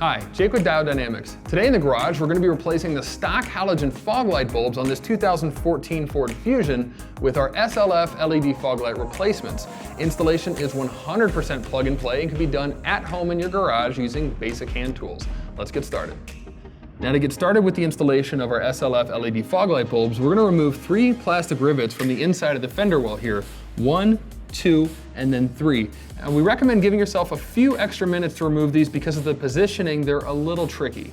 Hi, Jake with Diode Dynamics. Today in the garage, we're going to be replacing the stock halogen fog light bulbs on this 2014 Ford Fusion with our SLF LED fog light replacements. Installation is 100% plug and play and can be done at home in your garage using basic hand tools. Let's get started. Now to get started with the installation of our SLF LED fog light bulbs, we're going to remove 3 plastic rivets from the inside of the fender well here. 1, 2, and then 3. And we recommend giving yourself a few extra minutes to remove these because of the positioning, they're a little tricky.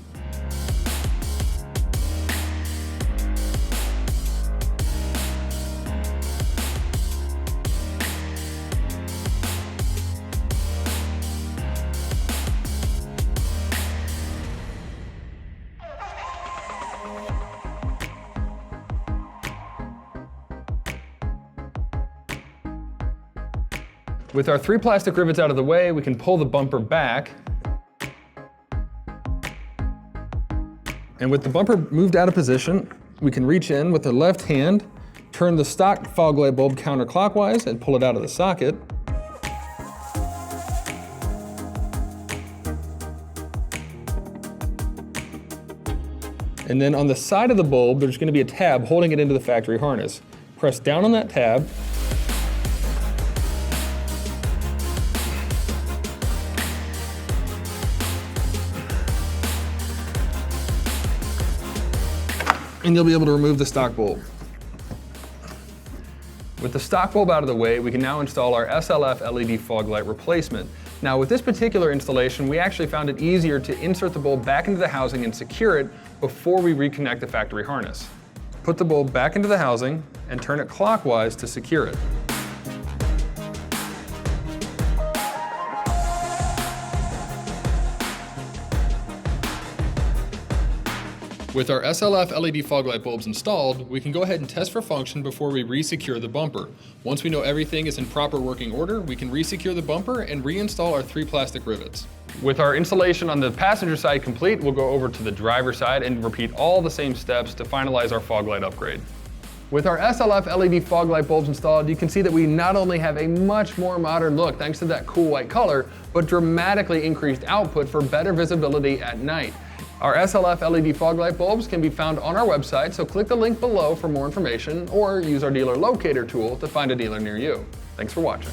With our 3 plastic rivets out of the way, we can pull the bumper back. And with the bumper moved out of position, we can reach in with the left hand, turn the stock fog light bulb counterclockwise and pull it out of the socket. And then on the side of the bulb, there's going to be a tab holding it into the factory harness. Press down on that tab. And you'll be able to remove the stock bulb. With the stock bulb out of the way, we can now install our SLF LED fog light replacement. Now with this particular installation, we actually found it easier to insert the bulb back into the housing and secure it before we reconnect the factory harness. Put the bulb back into the housing and turn it clockwise to secure it. With our SLF LED fog light bulbs installed, we can go ahead and test for function before we re-secure the bumper. Once we know everything is in proper working order, we can re-secure the bumper and reinstall our 3 plastic rivets. With our installation on the passenger side complete, we'll go over to the driver side and repeat all the same steps to finalize our fog light upgrade. With our SLF LED fog light bulbs installed, you can see that we not only have a much more modern look thanks to that cool white color, but dramatically increased output for better visibility at night. Our SLF LED fog light bulbs can be found on our website, so click the link below for more information or use our dealer locator tool to find a dealer near you. Thanks for watching.